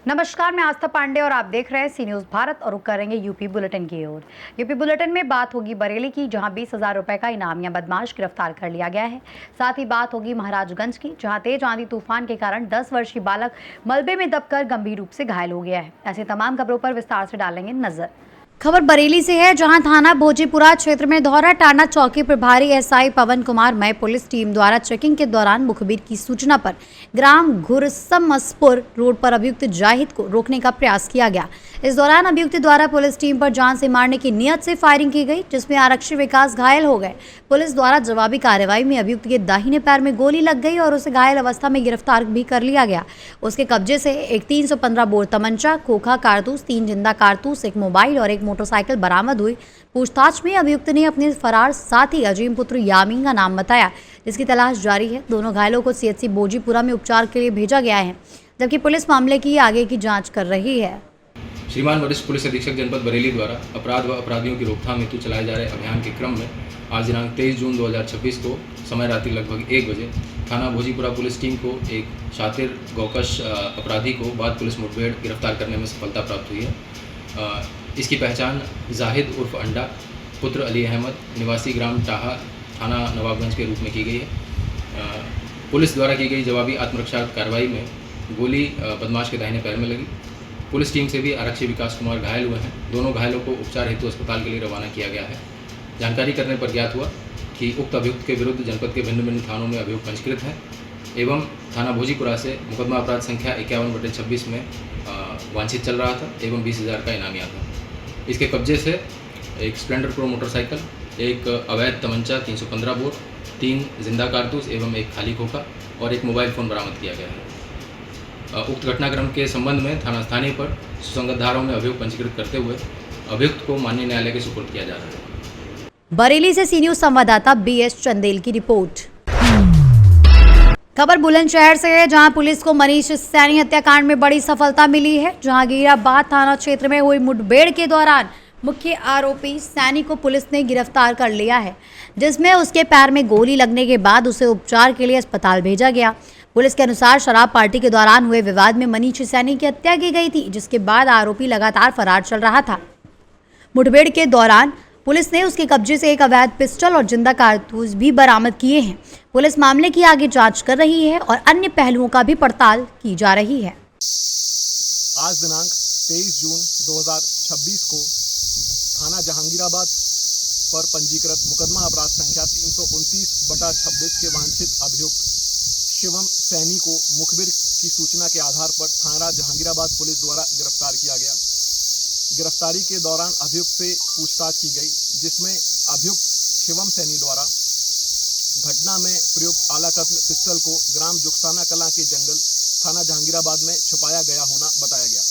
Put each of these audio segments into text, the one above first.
नमस्कार, मैं आस्था पांडे और आप देख रहे हैं सी न्यूज़ भारत और रुक करेंगे यूपी बुलेटिन की ओर। यूपी बुलेटिन में बात होगी बरेली की, जहां 20,000 रुपए का इनामिया बदमाश गिरफ्तार कर लिया गया है। साथ ही बात होगी महाराजगंज की, जहां तेज आंधी तूफान के कारण 10 वर्षीय बालक मलबे में दबकर गंभीर रूप से घायल हो गया है। ऐसी तमाम खबरों पर विस्तार से डालेंगे नजर। खबर बरेली से है, जहां थाना भोजीपुरा क्षेत्र में धौरा टांडा चौकी प्रभारी एसआई पवन कुमार मय पुलिस टीम द्वारा चेकिंग के दौरान मुखबिर की सूचना पर ग्राम घुरसमसपुर रोड पर अभियुक्त जाहिद को रोकने का प्रयास किया गया। इस दौरान अभियुक्त द्वारा पुलिस टीम पर जान से मारने की नियत से फायरिंग की गई, जिसमें आरक्षी विकास घायल हो गए। पुलिस द्वारा जवाबी कार्रवाई में अभियुक्त के दाहिने पैर में गोली लग गई और उसे घायल अवस्था में गिरफ्तार भी कर लिया गया। उसके कब्जे से एक 315 बोर तमंचा, खोखा कारतूस, 3 जिंदा कारतूस, एक मोबाइल और एक मोटरसाइकिल बरामद हुई। पूछताछ में अभियुक्त ने अपने फरार साथी अजीम पुत्र यामीन का नाम बताया, जिसकी तलाश जारी है। दोनों घायलों को सीएचसी भोजीपुरा में उपचार के लिए भेजा गया है, जबकि पुलिस मामले की आगे की जांच कर रही है। श्रीमान वरिष्ठ पुलिस अधीक्षक जनपद बरेली द्वारा अपराध व अपराधियों की रोकथाम हेतु चलाए जा रहे अभियान के क्रम में आज दिनांक 23 जून 2026 को समय रात्रि लगभग 1 बजे थाना भोजीपुरा पुलिस टीम को एक शातिर गौकश अपराधी को बाद पुलिस मुठभेड़ गिरफ्तार करने में सफलता प्राप्त हुई है। इसकी पहचान जाहिद उर्फ अंडा पुत्र अली अहमद निवासी ग्राम टाहा थाना नवाबगंज के रूप में की गई है। पुलिस द्वारा की गई जवाबी आत्मरक्षा कार्रवाई में गोली बदमाश के दाहिने पैर में लगी। पुलिस टीम से भी आरक्षी विकास कुमार घायल हुए हैं। दोनों घायलों को उपचार हेतु अस्पताल के लिए रवाना किया गया है। जानकारी करने पर ज्ञात हुआ कि उक्त अभियुक्त के विरुद्ध जनपद के भिन्न भिन्न थानों में अभियोग पंजीकृत है एवं थाना भोजीपुरा से मुकदमा अपराध संख्या 51/26 में वांछित चल रहा था एवं 20,000 का इनामिया था। इसके कब्जे से एक स्प्लेंडर प्रो मोटरसाइकिल, एक अवैध तमंचा 315 बोर, 3 जिंदा कारतूस एवं एक खाली खोखा और एक मोबाइल फ़ोन बरामद किया गया है। उक्त घटनाक्रम के संबंध में थाना स्थानीय पर सुसंगत धाराओं में अभियोग पंजीकृत करते हुए अभियुक्त को माननीय न्यायालय के सुपुर्द किया जा रहा है। बरेली से सी न्यूज़ संवाददाता बीएस चंदेल की रिपोर्ट। खबर बुलंदशहर से है, जहां पुलिस को मनीष सैनी हत्याकांड में बड़ी सफलता मिली है। जहांगीराबाद थाना क्षेत्र में हुई मुठभेड़ के दौरान मुख्य आरोपी सैनी को पुलिस ने गिरफ्तार कर लिया है, जिसमें उसके पैर में गोली लगने के बाद उसे उपचार के लिए अस्पताल भेजा गया। पुलिस के अनुसार शराब पार्टी के दौरान हुए विवाद में मनीष सैनी की हत्या की गई थी, जिसके बाद आरोपी लगातार फरार चल रहा था। मुठभेड़ के दौरान पुलिस ने उसके कब्जे से एक अवैध पिस्टल और जिंदा कारतूस भी बरामद किए हैं। पुलिस मामले की आगे जांच कर रही है और अन्य पहलुओं का भी पड़ताल की जा रही है। आज दिनांक 23 जून 2026 को थाना जहांगीराबाद पर पंजीकृत मुकदमा अपराध संख्या 329/26 के वांछित अभियुक्त शिवम सैनी को मुखबिर की सूचना के आधार पर थाना जहांगीराबाद पुलिस द्वारा गिरफ्तार किया गया। गिरफ्तारी के दौरान अभियुक्त से पूछताछ की गई, जिसमें अभियुक्त शिवम सैनी द्वारा घटना में प्रयुक्त आला कत्ल पिस्टल को ग्राम जुगसाना कला के जंगल थाना जहांगीराबाद में छुपाया गया होना बताया गया।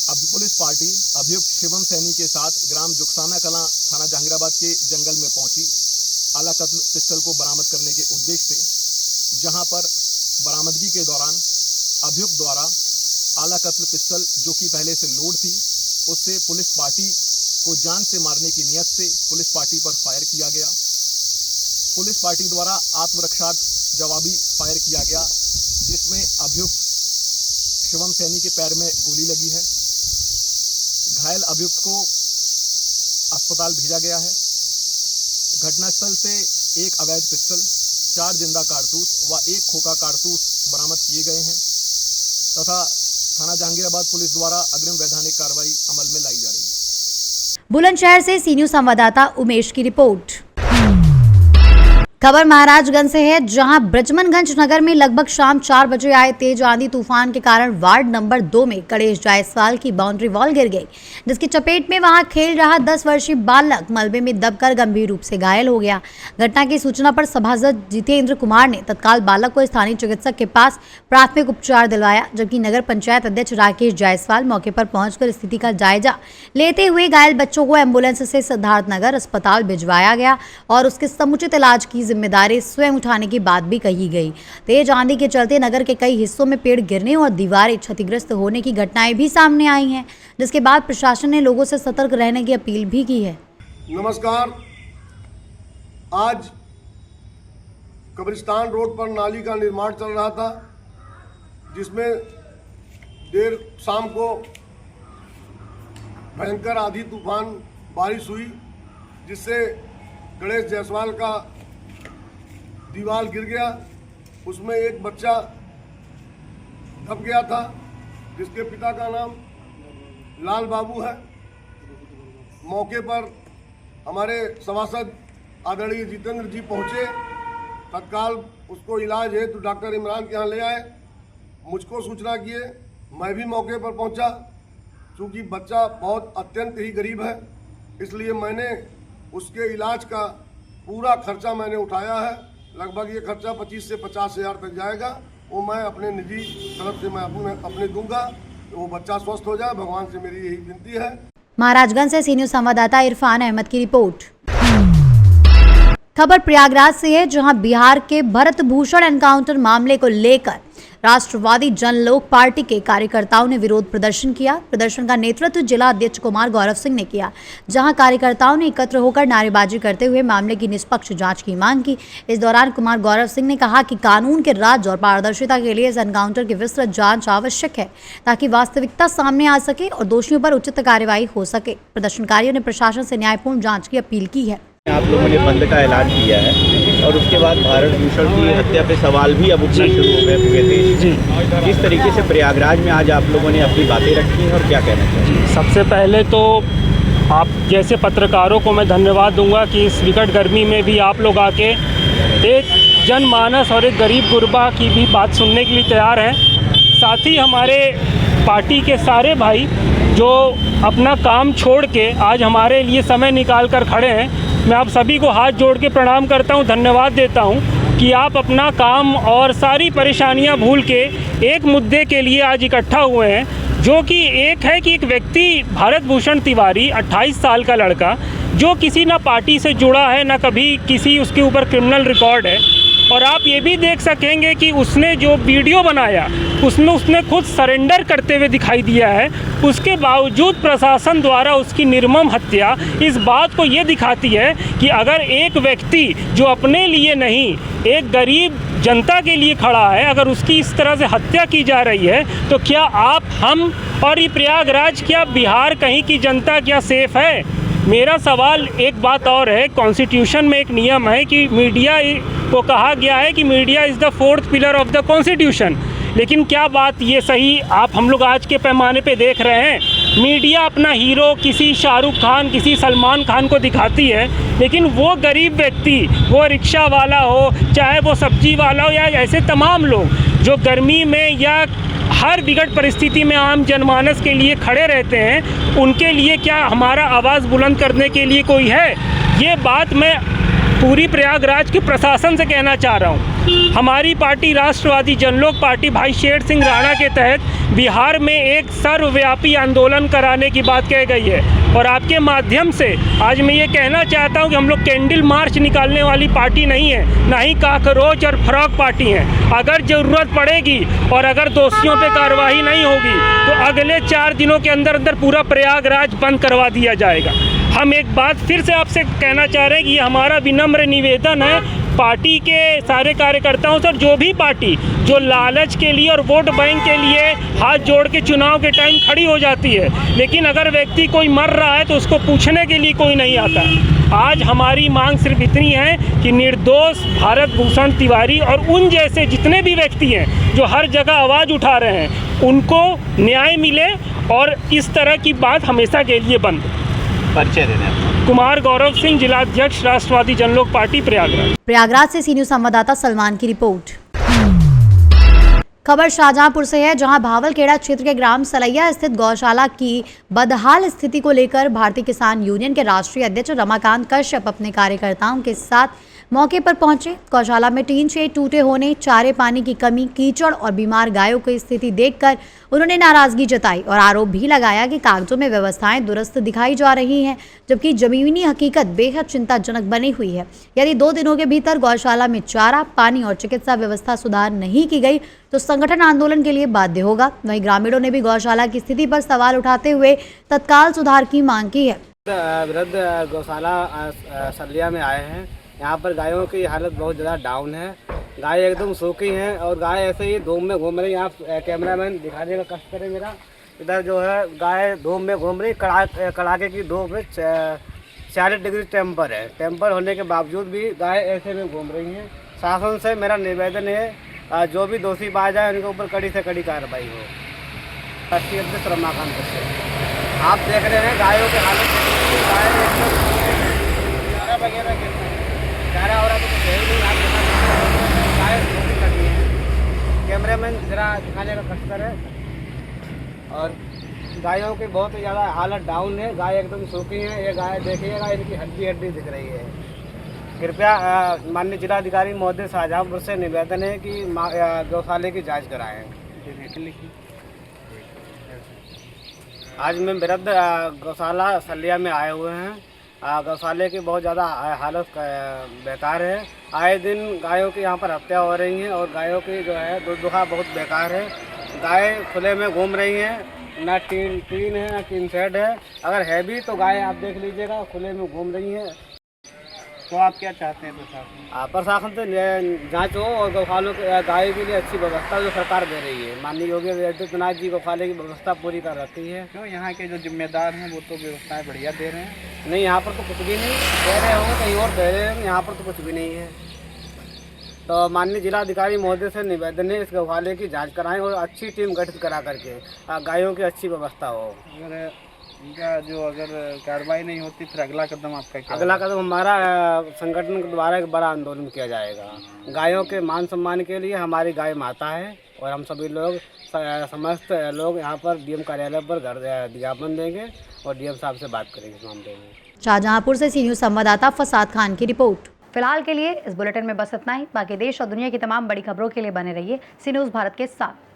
अब पुलिस पार्टी अभियुक्त शिवम सैनी के साथ ग्राम जुगसाना कला थाना जहांगीराबाद के जंगल में पहुंची आला कत्ल पिस्टल को बरामद करने के उद्देश्य से, जहां पर बरामदगी के दौरान अभियुक्त द्वारा आला कत्ल पिस्टल जो कि पहले से लोड थी, उससे पुलिस पार्टी को जान से मारने की नियत से पुलिस पार्टी पर फायर किया गया। पुलिस पार्टी द्वारा आत्मरक्षार्थ जवाबी फायर किया गया, जिसमें अभियुक्त शिवम सैनी के पैर में गोली लगी है। घायल अभियुक्त को अस्पताल भेजा गया है। घटनास्थल से एक अवैध पिस्टल, 4 जिंदा कारतूस व एक खोखा कारतूस बरामद किए गए हैं तथा थाना जहांगीराबाद पुलिस द्वारा अग्रिम वैधानिक कार्रवाई अमल में लाई जा रही है। बुलंदशहर से सी न्यूज़ संवाददाता उमेश की रिपोर्ट। खबर महाराजगंज से है, जहां ब्रजमनगंज नगर में लगभग शाम 4 बजे आए तेज आंधी तूफान के कारण वार्ड नंबर 2 में गणेश जायसवाल की बाउंड्री वॉल गिर गई, जिसकी चपेट में वहां खेल रहा 10 वर्षीय बालक मलबे में दबकर गंभीर रूप से घायल हो गया। घटना की सूचना पर सभासद जितेंद्र कुमार ने तत्काल बालक को स्थानीय चिकित्सक के पास प्राथमिक उपचार दिलवाया, जबकि नगर पंचायत अध्यक्ष राकेश जायसवाल मौके पर पहुंचकर स्थिति का जायजा लेते हुए घायल बच्चों को एम्बुलेंस से सिद्धार्थनगर अस्पताल भिजवाया गया और उसके समुचित इलाज की जिम्मेदारी स्वयं उठाने की बात भी कही गई। तेज आंधी के चलते नगर के कई हिस्सों में पेड़ गिरने और दीवारें क्षतिग्रस्त होने की घटनाएं भी सामने आई हैं, जिसके बाद प्रशासन ने लोगों से सतर्क रहने की अपील भी की है। नमस्कार। आज कब्रिस्तान रोड पर नाली का निर्माण चल रहा था, जिसमें देर शाम को भयंकर आंधी तूफान बारिश हुई, जिससे गणेश जायसवाल का दीवार गिर गया। उसमें एक बच्चा दब गया था, जिसके पिता का नाम लाल बाबू है। मौके पर हमारे सभासद आदरणीय जितेंद्र जी पहुंचे, तत्काल उसको इलाज है तो डॉक्टर इमरान के यहाँ ले आए। मुझको सूचना किए, मैं भी मौके पर पहुंचा। चूँकि बच्चा बहुत अत्यंत ही गरीब है, इसलिए मैंने उसके इलाज का पूरा खर्चा मैंने उठाया है। लगभग ये खर्चा 25 से 50 हज़ार तक जाएगा। वो मैं अपने निजी तरफ से मैं अपने दूंगा। वो बच्चा स्वस्थ हो जाए, भगवान से मेरी यही विनती है। महाराजगंज से सी न्यूज़ संवाददाता इरफान अहमद की रिपोर्ट। खबर प्रयागराज से है, जहां बिहार के भरत भूषण एनकाउंटर मामले को लेकर राष्ट्रवादी जनलोक पार्टी के कार्यकर्ताओं ने विरोध प्रदर्शन किया। प्रदर्शन का नेतृत्व जिला अध्यक्ष कुमार गौरव सिंह ने किया, जहां कार्यकर्ताओं ने एकत्र होकर नारेबाजी करते हुए मामले की निष्पक्ष जांच की मांग की। इस दौरान कुमार गौरव सिंह ने कहा कि कानून के राज और पारदर्शिता के लिए इस एनकाउंटर की विस्तृत जांच आवश्यक है, ताकि वास्तविकता सामने आ सके और दोषियों पर उचित कार्रवाई हो सके। प्रदर्शनकारियों ने प्रशासन से न्यायपूर्ण जांच की अपील की है। आप लोगों ने बंद का ऐलान किया है और उसके बाद भारत भूषण की हत्या पे सवाल भी अब उठना शुरू हो गए पूरे देश में। किस तरीके से प्रयागराज में आज आप लोगों ने अपनी बातें रखी हैं और क्या कहना चाहिए? सबसे पहले तो आप जैसे पत्रकारों को मैं धन्यवाद दूंगा कि इस विकट गर्मी में भी आप लोग आके एक जनमानस और एक गरीब गुरबा की भी बात सुनने के लिए तैयार हैं। साथ ही हमारे पार्टी के सारे भाई जो अपना काम छोड़ के आज हमारे लिए समय निकाल कर खड़े हैं, मैं आप सभी को हाथ जोड़ के प्रणाम करता हूं, धन्यवाद देता हूं कि आप अपना काम और सारी परेशानियां भूल के एक मुद्दे के लिए आज इकट्ठा हुए हैं, जो कि एक है कि एक व्यक्ति भारत भूषण तिवारी 28 साल का लड़का, जो किसी ना पार्टी से जुड़ा है ना कभी किसी उसके ऊपर क्रिमिनल रिकॉर्ड है। और आप ये भी देख सकेंगे कि उसने जो वीडियो बनाया उसमें उसने खुद सरेंडर करते हुए दिखाई दिया है। उसके बावजूद प्रशासन द्वारा उसकी निर्मम हत्या इस बात को ये दिखाती है कि अगर एक व्यक्ति जो अपने लिए नहीं एक गरीब जनता के लिए खड़ा है, अगर उसकी इस तरह से हत्या की जा रही है, तो क्या आप, हम और ये प्रयागराज, क्या बिहार कहीं की जनता क्या सेफ है? मेरा सवाल एक बात और है, कॉन्स्टिट्यूशन में एक नियम है कि मीडिया को कहा गया है कि media is the fourth pillar of the constitution. लेकिन क्या बात ये सही आप हम लोग आज के पैमाने पे देख रहे हैं? मीडिया अपना हीरो किसी शाहरुख खान, किसी सलमान खान को दिखाती है, लेकिन वो गरीब व्यक्ति, वो रिक्शा वाला हो, चाहे वो सब्जी वाला हो, या ऐसे तमाम लोग जो गर्मी में या हर विकट परिस्थिति में आम जनमानस के लिए खड़े रहते हैं, उनके लिए क्या हमारा आवाज़ बुलंद करने के लिए कोई है? ये बात मैं पूरी प्रयागराज के प्रशासन से कहना चाह रहा हूँ। हमारी पार्टी राष्ट्रवादी जनलोक पार्टी भाई शेर सिंह राणा के तहत बिहार में एक सर्वव्यापी आंदोलन कराने की बात कही गई है, और आपके माध्यम से आज मैं ये कहना चाहता हूँ कि हम लोग कैंडल मार्च निकालने वाली पार्टी नहीं है, ना ही काकरोच और फ्रॉक पार्टी हैं। अगर ज़रूरत पड़ेगी और अगर दोषियों पे कार्रवाई नहीं होगी तो अगले 4 दिनों के अंदर अंदर पूरा प्रयागराज बंद करवा दिया जाएगा। हम एक बात फिर से आपसे कहना चाह रहे हैं कि ये हमारा विनम्र निवेदन है पार्टी के सारे कार्यकर्ताओं से, जो भी पार्टी जो लालच के लिए और वोट बैंक के लिए हाथ जोड़ के चुनाव के टाइम खड़ी हो जाती है, लेकिन अगर व्यक्ति कोई मर रहा है तो उसको पूछने के लिए कोई नहीं आता। आज हमारी मांग सिर्फ इतनी है कि निर्दोष भारत भूषण तिवारी और उन जैसे जितने भी व्यक्ति हैं जो हर जगह आवाज़ उठा रहे हैं, उनको न्याय मिले और इस तरह की बात हमेशा के लिए बंद। परिचय देने कुमार गौरव सिंह, जिलाध्यक्ष राष्ट्रवादी जनलोक पार्टी प्रयागराज। प्रयागराज से सी न्यूज़ संवाददाता सलमान की रिपोर्ट। खबर शाहजहांपुर से है, जहां भावलखेड़ा क्षेत्र के ग्राम सलैया स्थित गौशाला की बदहाल स्थिति को लेकर भारतीय किसान यूनियन के राष्ट्रीय अध्यक्ष रमाकांत कश्यप अपने कार्यकर्ताओं के साथ मौके पर पहुंचे। गौशाला में टीन शेड टूटे होने, चारे पानी की कमी, कीचड़ और बीमार गायों की स्थिति देखकर उन्होंने नाराजगी जताई और आरोप भी लगाया कि कागजों में व्यवस्थाएं दुरुस्त दिखाई जा रही हैं, जबकि जमीनी हकीकत बेहद चिंताजनक बनी हुई है। यदि 2 दिनों के भीतर गौशाला में चारा, पानी और चिकित्सा व्यवस्था सुधार नहीं की गई तो संगठन आंदोलन के लिए बाध्य होगा। वहीं ग्रामीणों ने भी गौशाला की स्थिति पर सवाल उठाते हुए तत्काल सुधार की मांग की है। वृद्ध गौशाला सलिया में आए हैं। यहाँ पर गायों की हालत बहुत ज़्यादा डाउन है। गाय एकदम सूखी हैं और गाय ऐसे ही धूप में घूम रही है। आप कैमरामैन दिखाने का कष्ट करें मेरा। इधर जो है गाय धूप में घूम रही, कड़ाके की धूप में 40 डिग्री टेम्पर है। टेम्पर होने के बावजूद भी गाय ऐसे में घूम रही हैं। शासन से मेरा निवेदन है जो भी दोषी पाया जाए उनके ऊपर कड़ी से कड़ी कार्रवाई हो। राष्ट्रीय अध्यक्ष रमाकांत से आप देख रहे हैं गायों की हालत वगैरह चारा हो रहा तो कुछ है ही नहीं। आप गाय धोखी लगी है। कैमरामैन जरा दिखाने का कष्ट करें। और गायों की बहुत ही ज़्यादा हालत डाउन है। गाय एकदम सूखी हैं। ये गाय देखिएगा, इनकी हड्डी दिख रही है। कृपया माननीय जिलाधिकारी महोदय शाहजहाँपुर से निवेदन है कि गौशाले की जांच कराएं। आज मैं वृद्ध गौशाला सलिया में आए हुए हैं। गौशाले की बहुत ज़्यादा हालत बेकार है। आए दिन गायों की यहाँ पर हत्या हो रही है और गायों की जो है दुर्दशा बहुत बेकार है। गाय खुले में घूम रही हैं, ना टीन है ना टीन शेड है। अगर है भी तो गाय आप देख लीजिएगा खुले में घूम रही हैं। तो आप क्या चाहते हैं प्रशासन? प्रशासन से जांच हो और गौशालों के गाय के लिए अच्छी व्यवस्था जो सरकार दे रही है। माननीय योगी आदित्यनाथ जी गौशाले की व्यवस्था पूरी कर रखी है। क्यों यहाँ के जो जिम्मेदार हैं वो तो व्यवस्थाएं बढ़िया दे रहे हैं। नहीं, यहाँ पर तो कुछ भी नहीं दे रहे होंगे, कहीं और दे रहे होंगे, यहाँ पर तो कुछ भी नहीं है। तो माननीय जिलाधिकारी महोदय से निवेदन है इस गौशाले की जांच कराएं और अच्छी टीम गठित करा करके गायों की अच्छी व्यवस्था हो। अगर इनका जो अगर कार्रवाई नहीं होती फिर अगला कदम आपका क्या? अगला कदम हमारा संगठन के द्वारा एक बड़ा आंदोलन किया जाएगा। गायों के मान सम्मान के लिए हमारी गाय माता है और हम सभी लोग समस्त लोग यहाँ पर डीएम कार्यालय पर ज्ञापन देंगे और डीएम साहब से बात करेंगे इस मामले में। शाहजहांपुर से सी न्यूज़ संवाददाता फसाद खान की रिपोर्ट। फिलहाल के लिए इस बुलेटिन में बस इतना ही। बाकी देश और दुनिया की तमाम बड़ी खबरों के लिए बने रहिए सी न्यूज़ भारत के साथ।